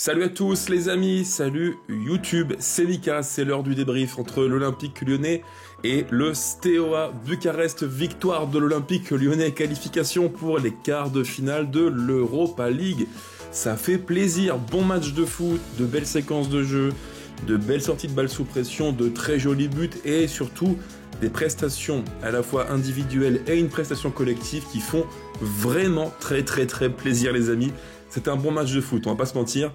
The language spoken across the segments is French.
Salut à tous les amis, salut YouTube, c'est Mika, c'est l'heure du débrief entre l'Olympique lyonnais et le Steaua Bucarest, victoire de l'Olympique lyonnais, qualification pour les quarts de finale de l'Europa League. Ça fait plaisir, bon match de foot, de belles séquences de jeu, de belles sorties de balles sous pression, de très jolis buts et surtout des prestations à la fois individuelles et une prestation collective qui font vraiment très plaisir les amis. C'était un bon match de foot, on va pas se mentir.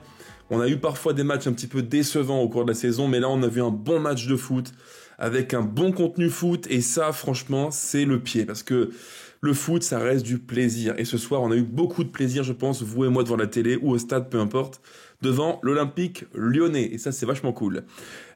On a eu parfois des matchs un petit peu décevants au cours de la saison, mais là on a vu un bon match de foot avec un bon contenu foot et ça franchement c'est le pied parce que le foot ça reste du plaisir et ce soir on a eu beaucoup de plaisir je pense, vous et moi devant la télé ou au stade peu importe, devant l'Olympique lyonnais et ça c'est vachement cool.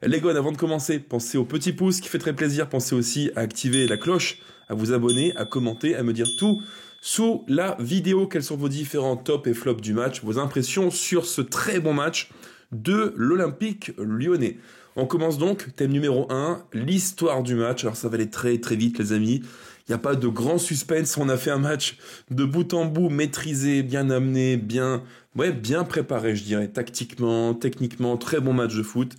Les gars, avant de commencer, pensez au petit pouce qui fait très plaisir, pensez aussi à activer la cloche, à vous abonner, à commenter, à me dire tout sous la vidéo, quels sont vos différents tops et flops du match, vos impressions sur ce très bon match de l'Olympique lyonnais. On commence donc, thème numéro 1, l'histoire du match. Alors ça va aller très vite les amis, il n'y a pas de grand suspense, on a fait un match de bout en bout, maîtrisé, bien amené, bien préparé je dirais, tactiquement, techniquement, très bon match de foot.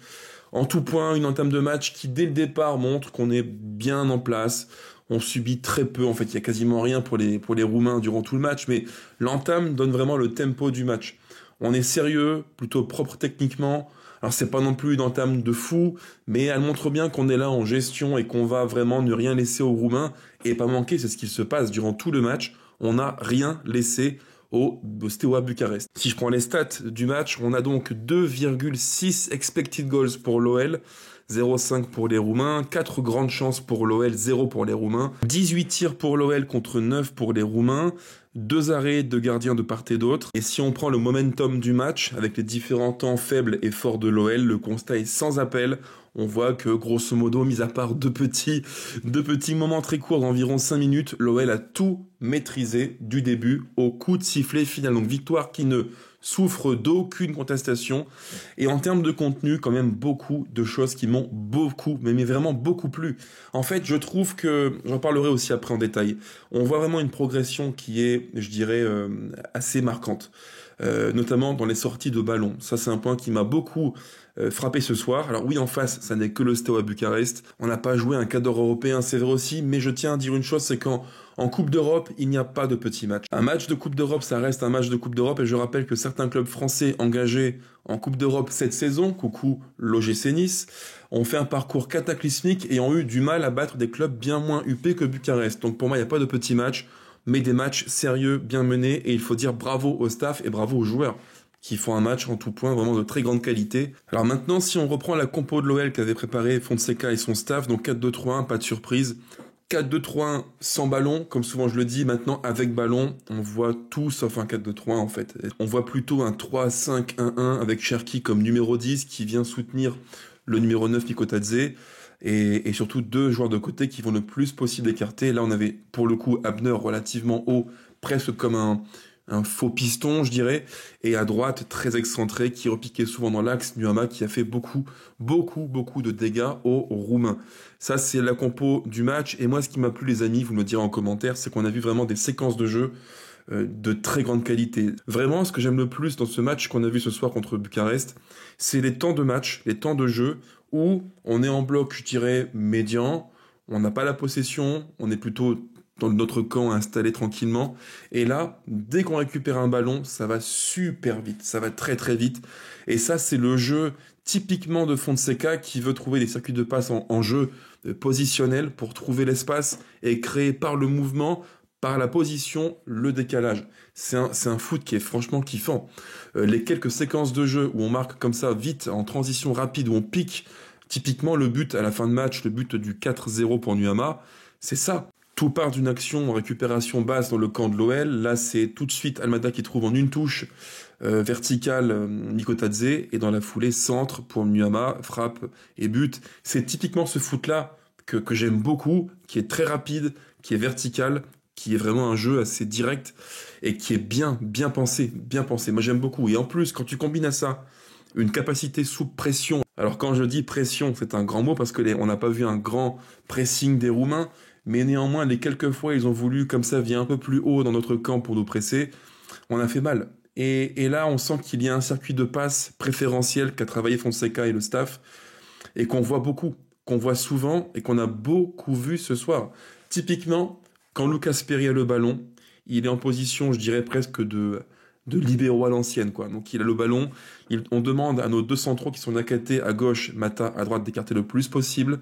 En tout point, une entame de match qui dès le départ montre qu'on est bien en place. On subit très peu, en fait, il y a quasiment rien pour les Roumains durant tout le match, mais l'entame donne vraiment le tempo du match. On est sérieux, plutôt propre techniquement. Alors c'est pas non plus une entame de fou, mais elle montre bien qu'on est là en gestion et qu'on va vraiment ne rien laisser aux Roumains et pas manquer, c'est ce qu'il se passe durant tout le match. On n'a rien laissé au Steaua Bucarest. Si je prends les stats du match, on a donc 2,6 expected goals pour l'OL, 0,5 pour les Roumains, 4 grandes chances pour l'OL, 0 pour les Roumains, 18 tirs pour l'OL contre 9 pour les Roumains, 2 arrêts de gardiens de part et d'autre. Et si on prend le momentum du match, avec les différents temps faibles et forts de l'OL, le constat est sans appel. On voit que, grosso modo, mis à part deux petits moments très courts d'environ 5 minutes, l'OL a tout maîtrisé du début au coup de sifflet final. Donc victoire qui ne souffre d'aucune contestation. Et en termes de contenu, quand même beaucoup de choses qui m'ont beaucoup, mais vraiment beaucoup plu. En fait, je trouve que, j'en parlerai aussi après en détail, on voit vraiment une progression qui est, je dirais, assez marquante. Notamment dans les sorties de ballon. Ça, c'est un point qui m'a beaucoup frappé ce soir. Alors oui, en face, ça n'est que le Steaua Bucarest. On n'a pas joué un cadre européen, c'est vrai aussi, mais je tiens à dire une chose, c'est qu'en Coupe d'Europe, il n'y a pas de petits matchs. Un match de Coupe d'Europe, ça reste un match de Coupe d'Europe, et je rappelle que certains clubs français engagés en Coupe d'Europe cette saison, coucou l'OGC Nice, ont fait un parcours cataclysmique et ont eu du mal à battre des clubs bien moins huppés que Bucarest. Donc pour moi, il n'y a pas de petits matchs, mais des matchs sérieux, bien menés, et il faut dire bravo au staff et bravo aux joueurs qui font un match en tout point vraiment de très grande qualité. Alors maintenant, si on reprend la compo de l'OL qu'avait préparé Fonseca et son staff, donc 4-2-3-1, pas de surprise. 4-2-3-1 sans ballon, comme souvent je le dis, maintenant avec ballon, on voit tout sauf un 4-2-3-1 en fait. On voit plutôt un 3-5-1-1 avec Cherki comme numéro 10 qui vient soutenir le numéro 9 Mikotadze. Et surtout deux joueurs de côté qui vont le plus possible écarter. Là on avait pour le coup Abner relativement haut, presque comme un faux piston je dirais, et à droite très excentré qui repiquait souvent dans l'axe, Nuama qui a fait beaucoup de dégâts aux Roumains. Ça c'est la compo du match, et moi ce qui m'a plu les amis, vous me le direz en commentaire, c'est qu'on a vu vraiment des séquences de jeu de très grande qualité. Vraiment ce que j'aime le plus dans ce match qu'on a vu ce soir contre Bucarest, c'est les temps de match, les temps de jeu, où on est en bloc, je dirais, médian, on n'a pas la possession, on est plutôt dans notre camp installé tranquillement, et là, dès qu'on récupère un ballon, ça va super vite, ça va très vite, et ça c'est le jeu typiquement de Fonseca qui veut trouver des circuits de passe en jeu positionnel pour trouver l'espace et créer par le mouvement, par la position, le décalage. C'est un foot qui est franchement kiffant. Les quelques séquences de jeu où on marque comme ça vite, en transition rapide, où on pique, typiquement le but à la fin de match, le but du 4-0 pour Nuama, c'est ça. Tout part d'une action en récupération basse dans le camp de l'OL. Là, c'est tout de suite Almada qui trouve en une touche verticale Mikotadze, et dans la foulée, centre pour Nuama, frappe et but. C'est typiquement ce foot-là que j'aime beaucoup, qui est très rapide, qui est vertical, qui est vraiment un jeu assez direct et qui est bien pensé. Moi, j'aime beaucoup. Et en plus, quand tu combines à ça une capacité sous pression, alors quand je dis pression, c'est un grand mot parce que on n'a pas vu un grand pressing des Roumains, mais néanmoins, les quelques fois, ils ont voulu, comme ça, vient un peu plus haut dans notre camp pour nous presser, on a fait mal. Et là, on sent qu'il y a un circuit de passe préférentiel qu'a travaillé Fonseca et le staff, et qu'on voit beaucoup, qu'on voit souvent, et qu'on a beaucoup vu ce soir. Typiquement, quand Lucas Perry a le ballon, il est en position, je dirais presque de libéro à l'ancienne, quoi. Donc il a le ballon, on demande à nos deux centraux qui sont Nakate à gauche, Mata à droite d'écarter le plus possible,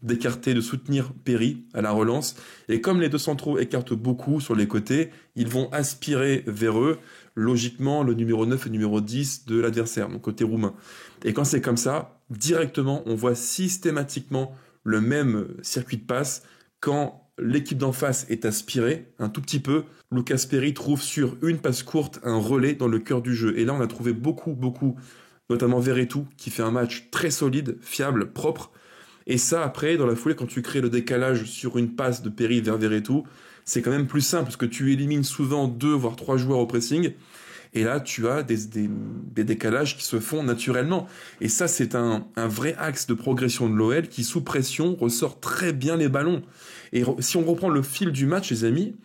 d'écarter, de soutenir Perry à la relance. Et comme les deux centraux écartent beaucoup sur les côtés, ils vont aspirer vers eux, logiquement, le numéro 9 et le numéro 10 de l'adversaire, donc côté roumain. Et quand c'est comme ça, directement, on voit systématiquement le même circuit de passe quand l'équipe d'en face est aspirée un tout petit peu. Lucas Perry trouve sur une passe courte un relais dans le cœur du jeu. Et là, on a trouvé beaucoup, notamment Verretou, qui fait un match très solide, fiable, propre. Et ça, après, dans la foulée, quand tu crées le décalage sur une passe de Perry vers Verretou, c'est quand même plus simple, parce que tu élimines souvent 2 voire 3 joueurs au pressing. Et là, tu as des décalages qui se font naturellement. Et ça, c'est un vrai axe de progression de l'OL qui, sous pression, ressort très bien les ballons. Et si on reprend le fil du match, les amis,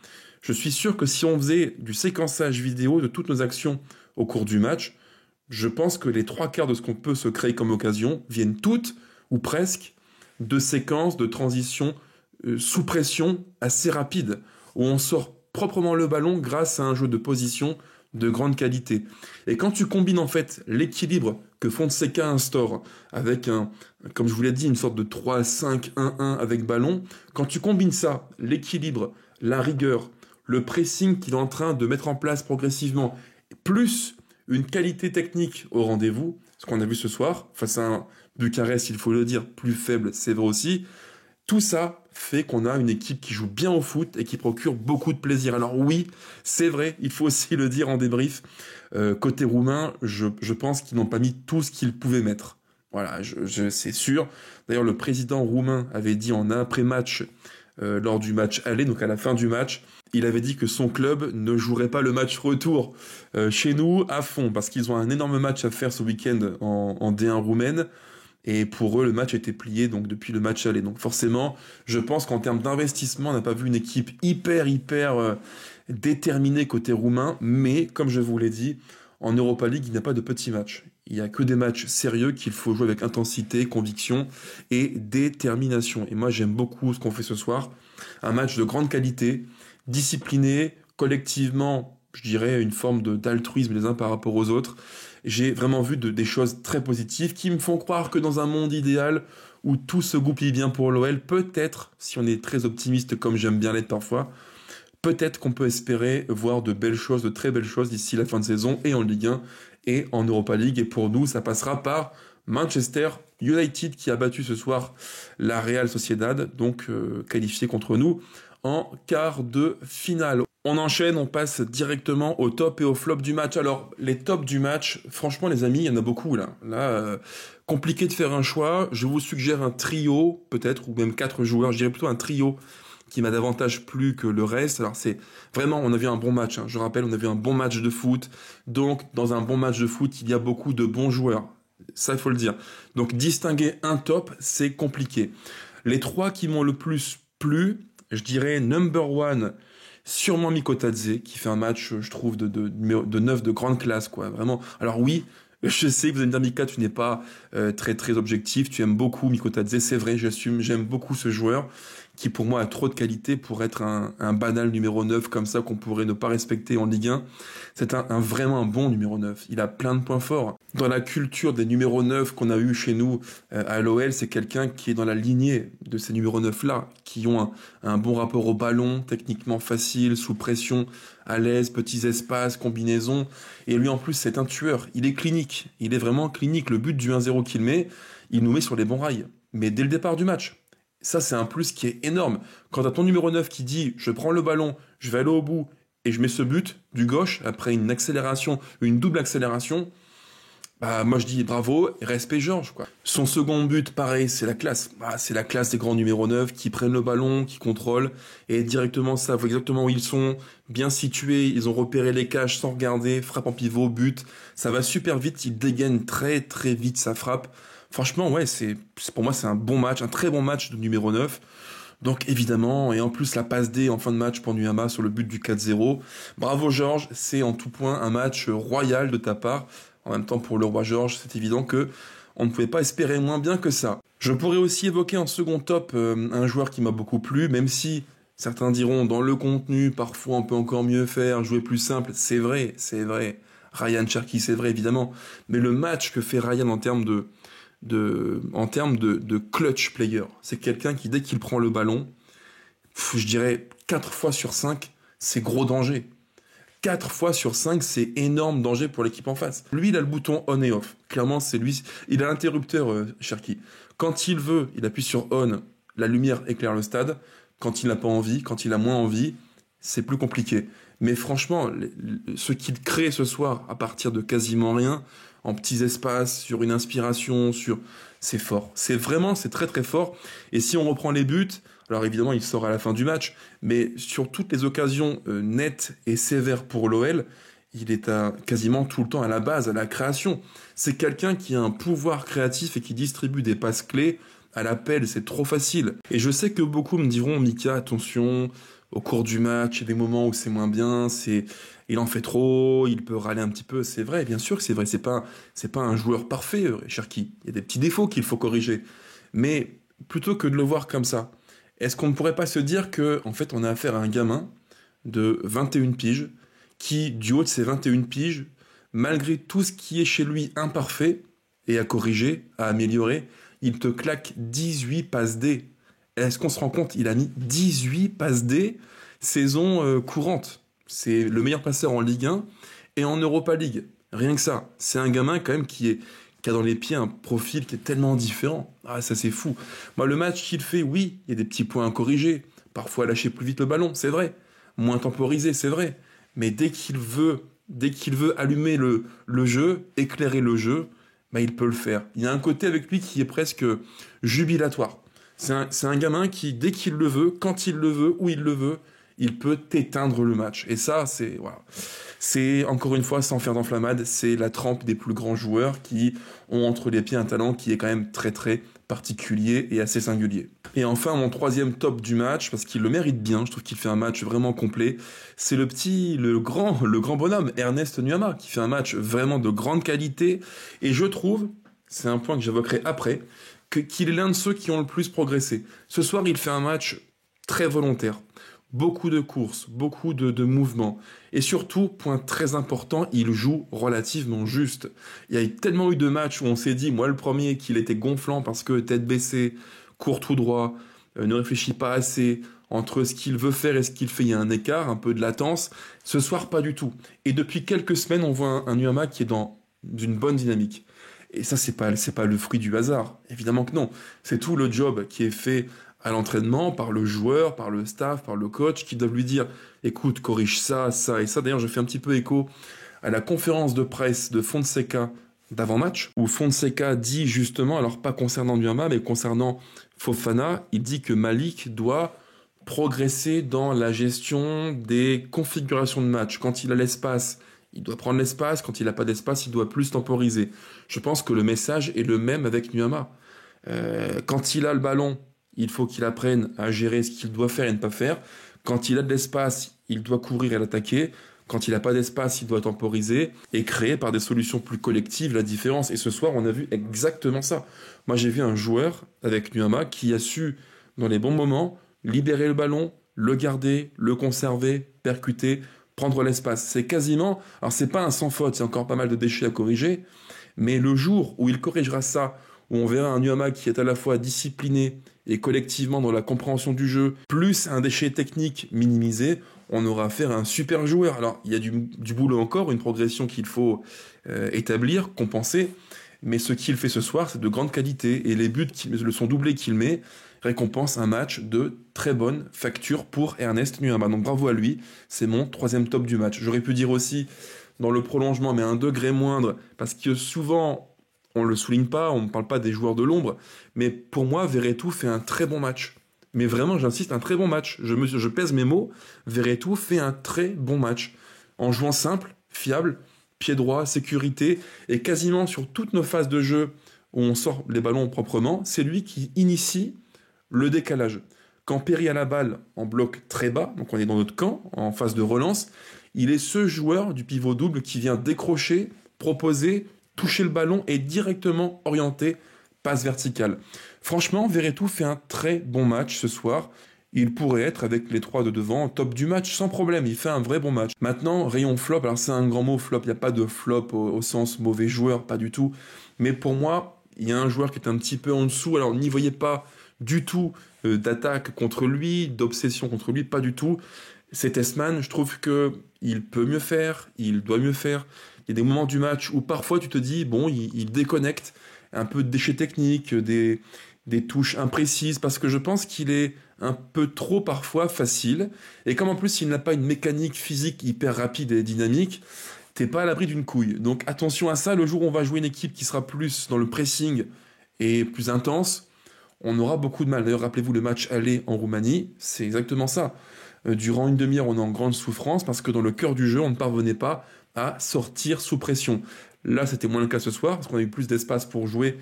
je suis sûr que si on faisait du séquençage vidéo de toutes nos actions au cours du match, je pense que les 3/4 de ce qu'on peut se créer comme occasion viennent toutes, ou presque, de séquences de transition sous pression assez rapide, où on sort proprement le ballon grâce à un jeu de position de grande qualité. Et quand tu combines en fait l'équilibre que Fonseca instaure avec comme je vous l'ai dit, une sorte de 3-5-1-1 avec ballon, quand tu combines ça, l'équilibre, la rigueur, le pressing qu'il est en train de mettre en place progressivement, plus une qualité technique au rendez-vous, ce qu'on a vu ce soir, face à un Bucarest, il faut le dire, plus faible, c'est vrai aussi, tout ça fait qu'on a une équipe qui joue bien au foot et qui procure beaucoup de plaisir. Alors oui, c'est vrai, il faut aussi le dire en débrief, côté roumain, je pense qu'ils n'ont pas mis tout ce qu'ils pouvaient mettre. Voilà, c'est sûr. D'ailleurs, le président roumain avait dit en après-match, lors du match aller, donc à la fin du match, il avait dit que son club ne jouerait pas le match retour chez nous à fond, parce qu'ils ont un énorme match à faire ce week-end en D1 roumaine. Et pour eux, le match était plié donc depuis le match aller. Donc forcément, je pense qu'en termes d'investissement, on n'a pas vu une équipe hyper déterminée côté roumain. Mais comme je vous l'ai dit, en Europa League, il n'y a pas de petits matchs. Il n'y a que des matchs sérieux qu'il faut jouer avec intensité, conviction et détermination. Et moi, j'aime beaucoup ce qu'on fait ce soir. Un match de grande qualité, discipliné, collectivement, je dirais une forme d'altruisme les uns par rapport aux autres. J'ai vraiment vu des choses très positives qui me font croire que dans un monde idéal où tout se goupille bien pour l'OL, peut-être, si on est très optimiste comme j'aime bien l'être parfois, peut-être qu'on peut espérer voir de belles choses, de très belles choses d'ici la fin de saison et en Ligue 1 et en Europa League. Et pour nous, ça passera par Manchester United qui a battu ce soir la Real Sociedad, donc qualifié contre nous en quart de finale. On enchaîne, on passe directement au top et au flop du match. Alors, les tops du match, franchement les amis, il y en a beaucoup là. Là, compliqué de faire un choix. Je vous suggère un trio, peut-être, ou même 4 joueurs. Je dirais plutôt un trio qui m'a davantage plu que le reste. Alors c'est vraiment, on a vu un bon match. Je rappelle, on a vu un bon match de foot. Donc, dans un bon match de foot, il y a beaucoup de bons joueurs. Ça, il faut le dire. Donc, distinguer un top, c'est compliqué. Les 3 qui m'ont le plus plu, je dirais number one, sûrement Mikotadze, qui fait un match, je trouve, de neuf de grande classe, quoi. Vraiment. Alors oui, je sais que vous allez me dire, Mika, tu n'es pas très objectif, tu aimes beaucoup Mikotadze, c'est vrai, j'assume, j'aime beaucoup ce joueur, qui pour moi a trop de qualité pour être un banal numéro 9 comme ça qu'on pourrait ne pas respecter en Ligue 1. C'est vraiment un bon numéro 9. Il a plein de points forts. Dans la culture des numéros 9 qu'on a eu chez nous à l'OL, c'est quelqu'un qui est dans la lignée de ces numéros 9-là, qui ont un bon rapport au ballon, techniquement facile, sous pression, à l'aise, petits espaces, combinaisons. Et lui en plus, c'est un tueur. Il est clinique. Il est vraiment clinique. Le but du 1-0 qu'il met, il nous met sur les bons rails. Mais dès le départ du match. Ça, c'est un plus qui est énorme. Quand tu as ton numéro 9 qui dit « je prends le ballon, je vais aller au bout et je mets ce but du gauche après une accélération, une double accélération », bah, moi je dis bravo, respect Georges, quoi. Son second but, pareil, c'est la classe. C'est la classe des grands numéros 9 qui prennent le ballon, qui contrôlent et directement savent exactement où ils sont, bien situés, ils ont repéré les cages sans regarder, frappe en pivot, but. Ça va super vite, ils dégainent très vite sa frappe. Franchement, ouais, pour moi, c'est un bon match, un très bon match de numéro 9. Donc évidemment, et en plus la passe D en fin de match pour Nuama sur le but du 4-0. Bravo Georges, c'est en tout point un match royal de ta part. En même temps pour le roi Georges, c'est évident que on ne pouvait pas espérer moins bien que ça. Je pourrais aussi évoquer en second top un joueur qui m'a beaucoup plu, même si certains diront dans le contenu, parfois on peut encore mieux faire, jouer plus simple. C'est vrai, c'est vrai. Ryan Cherki, c'est vrai évidemment. Mais le match que fait Ryan en termes de clutch player, c'est quelqu'un qui dès qu'il prend le ballon, je dirais 4 fois sur 5, c'est gros danger. 4 fois sur 5, c'est énorme danger pour l'équipe en face. Lui, il a le bouton on et off. Clairement, c'est lui. Il a l'interrupteur, Cherki. Quand il veut, il appuie sur on, la lumière éclaire le stade. Quand il n'a pas envie, quand il a moins envie, c'est plus compliqué. Mais franchement, ce qu'il crée ce soir, à partir de quasiment rien, en petits espaces, sur une inspiration, c'est fort. C'est très très fort. Et si on reprend les buts, alors évidemment, il sort à la fin du match, mais sur toutes les occasions nettes et sévères pour l'OL, il est quasiment tout le temps à la base, à la création. C'est quelqu'un qui a un pouvoir créatif et qui distribue des passes clés à l'appel, c'est trop facile. Et je sais que beaucoup me diront, Mika, attention, au cours du match, il y a des moments où c'est moins bien, il en fait trop, il peut râler un petit peu, c'est vrai, bien sûr que c'est vrai, c'est pas un joueur parfait, Cherki. Il y a des petits défauts qu'il faut corriger. Mais plutôt que de le voir comme ça, est-ce qu'on ne pourrait pas se dire que, en fait, on a affaire à un gamin de 21 piges qui, du haut de ses 21 piges, malgré tout ce qui est chez lui imparfait et à corriger, à améliorer, il te claque 18 passes D. Est-ce qu'on se rend compte? Il a mis 18 passes D saison courante. C'est le meilleur passeur en Ligue 1 et en Europa League. Rien que ça. C'est un gamin quand même qui a dans les pieds un profil qui est tellement différent. Ah, ça c'est fou. Moi, le match qu'il fait, oui, il y a des petits points à corriger. Parfois lâcher plus vite le ballon, c'est vrai. Moins temporisé, c'est vrai. Mais dès qu'il veut allumer le jeu, éclairer le jeu, bah, il peut le faire. Il y a un côté avec lui qui est presque jubilatoire. C'est un gamin qui, dès qu'il le veut, quand il le veut, où il le veut, il peut éteindre le match. Et ça, c'est encore une fois, sans faire d'enflammade, c'est la trempe des plus grands joueurs qui ont entre les pieds un talent qui est quand même très très particulier et assez singulier. Et enfin, mon troisième top du match, parce qu'il le mérite bien, je trouve qu'il fait un match vraiment complet, c'est le grand bonhomme, Ernest Nuama, qui fait un match vraiment de grande qualité. Et je trouve, c'est un point que j'évoquerai après, qu'il est l'un de ceux qui ont le plus progressé. Ce soir, il fait un match très volontaire. Beaucoup de courses, beaucoup de mouvements. Et surtout, point très important, il joue relativement juste. Il y a tellement eu de matchs où on s'est dit, moi le premier, qu'il était gonflant parce que tête baissée, court tout droit, ne réfléchit pas assez, entre ce qu'il veut faire et ce qu'il fait, il y a un écart, un peu de latence. Ce soir, pas du tout. Et depuis quelques semaines, on voit un Nuama qui est dans une bonne dynamique. Et ça, c'est pas le fruit du hasard. Évidemment que non. C'est tout le job qui est fait à l'entraînement, par le joueur, par le staff, par le coach, qui doivent lui dire « Écoute, corrige ça, ça et ça ». D'ailleurs, je fais un petit peu écho à la conférence de presse de Fonseca d'avant-match, où Fonseca dit justement, alors pas concernant Nuama, mais concernant Fofana, il dit que Malik doit progresser dans la gestion des configurations de match. Quand il a l'espace, il doit prendre l'espace. Quand il n'a pas d'espace, il doit plus temporiser. Je pense que le message est le même avec Nuama. Quand il a le ballon, il faut qu'il apprenne à gérer ce qu'il doit faire et ne pas faire. Quand il a de l'espace, il doit courir et l'attaquer. Quand il n'a pas d'espace, il doit temporiser et créer par des solutions plus collectives la différence. Et ce soir, on a vu exactement ça. Moi, j'ai vu un joueur avec Nuama qui a su, dans les bons moments, libérer le ballon, le garder, le conserver, percuter, prendre l'espace. C'est quasiment... Alors, c'est pas un sans faute, c'est encore pas mal de déchets à corriger, mais le jour où il corrigera ça, où on verra un Nuama qui est à la fois discipliné et collectivement dans la compréhension du jeu, plus un déchet technique minimisé, on aura affaire à un super joueur. Alors, il y a du boulot encore, une progression qu'il faut établir, compenser, mais ce qu'il fait ce soir, c'est de grande qualité, et les buts, son doublé qu'il met, récompense un match de très bonne facture pour Ernest Nuama. Donc bravo à lui, c'est mon troisième top du match. J'aurais pu dire aussi, dans le prolongement, mais un degré moindre, parce que souvent... On ne le souligne pas, on ne parle pas des joueurs de l'ombre, mais pour moi, Verretou fait un très bon match. Mais vraiment, j'insiste, un très bon match. Je pèse mes mots, Verretou fait un très bon match. En jouant simple, fiable, pied droit, sécurité, et quasiment sur toutes nos phases de jeu où on sort les ballons proprement, c'est lui qui initie le décalage. Quand Perry a la balle en bloc très bas, donc on est dans notre camp, en phase de relance, il est ce joueur du pivot double qui vient décrocher, proposer, toucher le ballon et directement orienter, passe verticale. Franchement, Verretou fait un très bon match ce soir. Il pourrait être, avec les 3 de devant, top du match sans problème. Il fait un vrai bon match. Maintenant, rayon flop, alors c'est un grand mot flop, il n'y a pas de flop au sens mauvais joueur, pas du tout. Mais pour moi, il y a un joueur qui est un petit peu en dessous. Alors n'y voyez pas du tout d'attaque contre lui, d'obsession contre lui, pas du tout. C'est Tessman, je trouve qu'il peut mieux faire, il doit mieux faire. Il y a des moments du match où parfois tu te dis, bon, il déconnecte, un peu de déchets techniques, des touches imprécises, parce que je pense qu'il est un peu trop parfois facile. Et comme en plus il n'a pas une mécanique physique hyper rapide et dynamique, t'es pas à l'abri d'une couille. Donc attention à ça, le jour où on va jouer une équipe qui sera plus dans le pressing et plus intense, on aura beaucoup de mal. D'ailleurs, rappelez-vous le match aller en Roumanie, c'est exactement ça. Durant une demi-heure, on est en grande souffrance parce que dans le cœur du jeu, on ne parvenait pas à sortir sous pression. Là, c'était moins le cas ce soir parce qu'on a eu plus d'espace pour jouer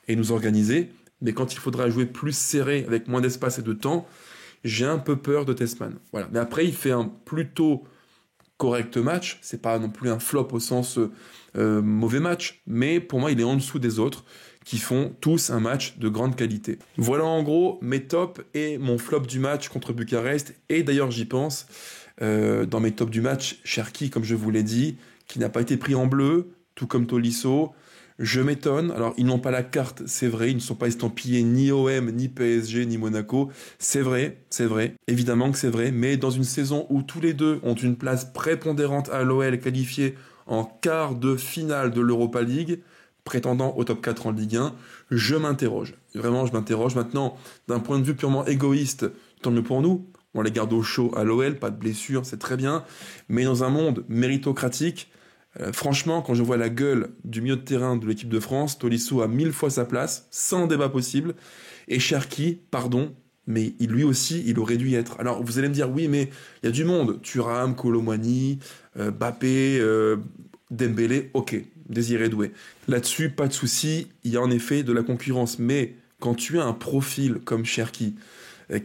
et nous organiser. Mais quand il faudra jouer plus serré, avec moins d'espace et de temps, j'ai un peu peur de Tessman. Voilà. Mais après, il fait un plutôt correct match. C'est pas non plus un flop au sens mauvais match. Mais pour moi, il est en dessous des autres qui font tous un match de grande qualité. Voilà en gros mes tops et mon flop du match contre Bucarest. Et d'ailleurs, j'y pense. Dans mes tops du match, Cherki, comme je vous l'ai dit, qui n'a pas été pris en bleu, tout comme Tolisso. Je m'étonne. Alors, ils n'ont pas la carte, c'est vrai. Ils ne sont pas estampillés ni OM, ni PSG, ni Monaco. C'est vrai. Évidemment que c'est vrai. Mais dans une saison où tous les deux ont une place prépondérante à l'OL qualifiée en quart de finale de l'Europa League, prétendant au top 4 en Ligue 1, je m'interroge. Vraiment, je m'interroge. Maintenant, d'un point de vue purement égoïste, tant mieux pour nous. On les garde au chaud à l'OL, pas de blessure, c'est très bien. Mais dans un monde méritocratique, franchement, quand je vois la gueule du milieu de terrain de l'équipe de France, Tolisso a 1000 fois sa place, sans débat possible. Et Cherki, pardon, mais lui aussi, il aurait dû y être. Alors, vous allez me dire, oui, mais il y a du monde. Thuram, Kolo Muani, Mbappé, Dembélé, ok, Désiré Doué. Là-dessus, pas de souci, il y a en effet de la concurrence. Mais quand tu as un profil comme Cherki,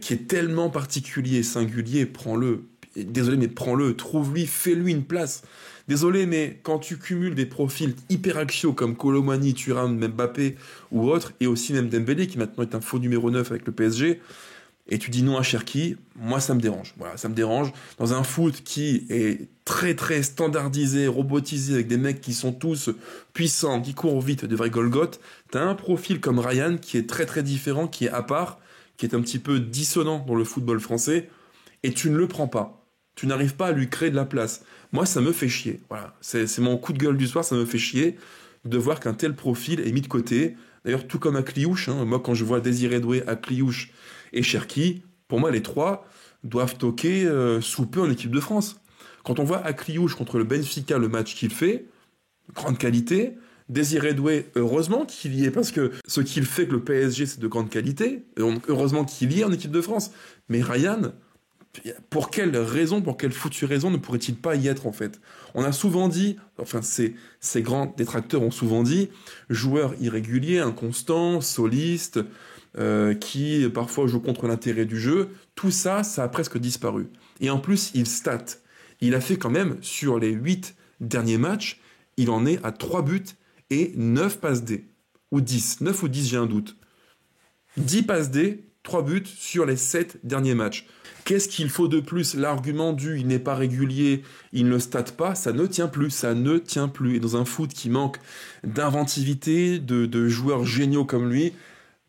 qui est tellement particulier, singulier, prends-le. Désolé, mais prends-le, trouve-lui, fais-lui une place. Désolé, mais quand tu cumules des profils hyper axiaux comme Kolo Muani, Thuram, Mbappé ou autres, et aussi même Dembélé, qui maintenant est un faux numéro 9 avec le PSG, et tu dis non à Cherki, moi ça me dérange. Voilà, ça me dérange. Dans un foot qui est très très standardisé, robotisé, avec des mecs qui sont tous puissants, qui courent vite, de vrais Golgoth, t'as un profil comme Ryan qui est très très différent, qui est à part, qui est un petit peu dissonant dans le football français, et tu ne le prends pas. Tu n'arrives pas à lui créer de la place. Moi, ça me fait chier. Voilà, c'est mon coup de gueule du soir, ça me fait chier de voir qu'un tel profil est mis de côté. D'ailleurs, tout comme Akliouche, moi quand je vois Désiré Doué, Akliouche et Cherki, pour moi les trois doivent toquer sous peu en équipe de France. Quand on voit Akliouche contre le Benfica, le match qu'il fait, grande qualité. Désiré Doué, heureusement qu'il y est, parce que ce qu'il fait avec le PSG, c'est de grande qualité. Et donc, heureusement qu'il y est en équipe de France. Mais Ryan, pour quelle raison, pour quelle foutue raison ne pourrait-il pas y être en fait? On a souvent dit, enfin ces grands détracteurs ont souvent dit, joueur irrégulier, inconstant, soliste, qui parfois joue contre l'intérêt du jeu, tout ça, ça a presque disparu. Et en plus, il stat. Il a fait quand même, sur les 8 derniers matchs, il en est à 3 buts et 9 passes D. Ou 10, 9 ou 10, j'ai un doute. 10 passes D, 3 buts sur les 7 derniers matchs. Qu'est-ce qu'il faut de plus? L'argument du il n'est pas régulier, il ne state pas, ça ne tient plus, ça ne tient plus. Et dans un foot qui manque d'inventivité, de joueurs géniaux comme lui,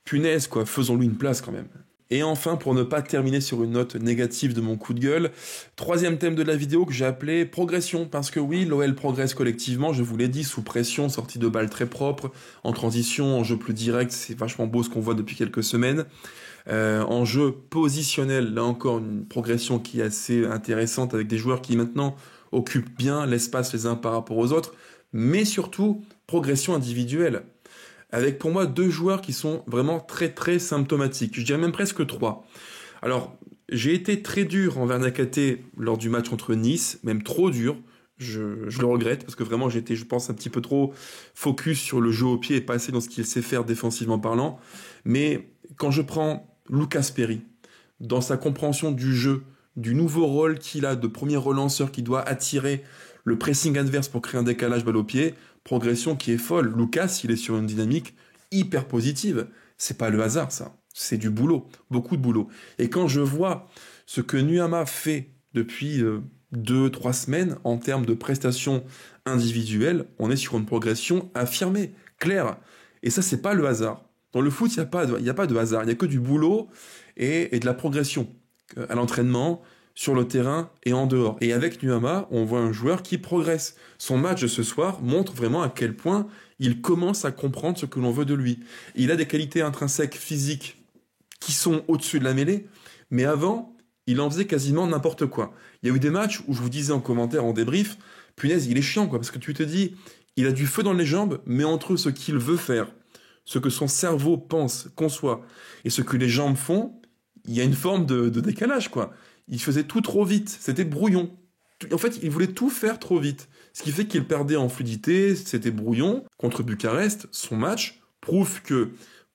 punaise quoi, faisons-lui une place quand même. Et enfin, pour ne pas terminer sur une note négative de mon coup de gueule, troisième thème de la vidéo que j'ai appelé progression, parce que oui, l'OL progresse collectivement, je vous l'ai dit, sous pression, sortie de balles très propre, en transition, en jeu plus direct, c'est vachement beau ce qu'on voit depuis quelques semaines. En jeu positionnel, là encore une progression qui est assez intéressante avec des joueurs qui maintenant occupent bien l'espace les uns par rapport aux autres, mais surtout progression individuelle. Avec pour moi 2 joueurs qui sont vraiment très très symptomatiques, je dirais même presque 3. Alors, j'ai été très dur envers Nakate lors du match contre Nice, même trop dur, je le regrette, parce que vraiment j'étais, je pense, un petit peu trop focus sur le jeu au pied et pas assez dans ce qu'il sait faire défensivement parlant, mais quand je prends Lucas Perry, dans sa compréhension du jeu, du nouveau rôle qu'il a de premier relanceur qui doit attirer le pressing adverse pour créer un décalage balle au pied, progression qui est folle. Lucas, il est sur une dynamique hyper positive. C'est pas le hasard, ça. C'est du boulot, beaucoup de boulot. Et quand je vois ce que Nuama fait depuis 2-3 semaines en termes de prestations individuelles, on est sur une progression affirmée, claire. Et ça, c'est pas le hasard. Dans le foot, il n'y a pas de hasard, il n'y a que du boulot et de la progression à l'entraînement, sur le terrain et en dehors. Et avec Nuama, on voit un joueur qui progresse. Son match de ce soir montre vraiment à quel point il commence à comprendre ce que l'on veut de lui. Il a des qualités intrinsèques physiques qui sont au-dessus de la mêlée, mais avant, il en faisait quasiment n'importe quoi. Il y a eu des matchs où je vous disais en commentaire, en débrief, punaise, il est chiant, quoi, parce que tu te dis, il a du feu dans les jambes, mais entre ce qu'il veut faire, ce que son cerveau pense, conçoit, et ce que les jambes font, il y a une forme de décalage, quoi. Il faisait tout trop vite, c'était brouillon. En fait, il voulait tout faire trop vite. Ce qui fait qu'il perdait en fluidité, c'était brouillon. Contre Bucarest, son match prouve que,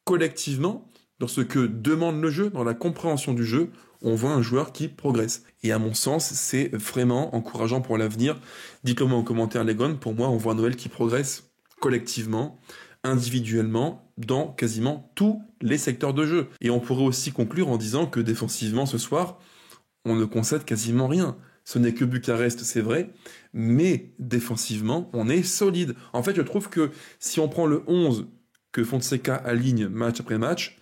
collectivement, dans ce que demande le jeu, dans la compréhension du jeu, on voit un joueur qui progresse. Et à mon sens, c'est vraiment encourageant pour l'avenir. Dites-le moi en commentaire, les gones. Pour moi, on voit Noël qui progresse collectivement, individuellement, dans quasiment tous les secteurs de jeu. Et on pourrait aussi conclure en disant que défensivement, ce soir, on ne concède quasiment rien. Ce n'est que Bucarest, c'est vrai, mais défensivement, on est solide. En fait, je trouve que si on prend le 11 que Fonseca aligne match après match,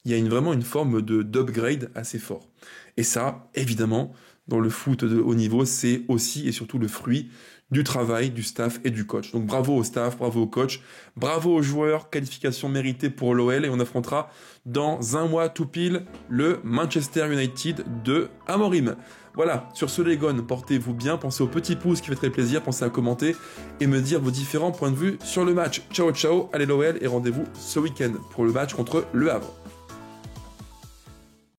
il y a vraiment une forme d'upgrade assez fort. Et ça, évidemment, dans le foot de haut niveau, c'est aussi et surtout le fruit du travail du staff et du coach. Donc bravo au staff, bravo au coach, bravo aux joueurs, qualification méritée pour l'OL, et on affrontera dans un mois tout pile le Manchester United de Amorim. Voilà, sur ce les gones, portez-vous bien, pensez au petit pouce qui fait très plaisir, pensez à commenter et me dire vos différents points de vue sur le match. Ciao ciao, allez l'OL et rendez-vous ce week-end pour le match contre Le Havre.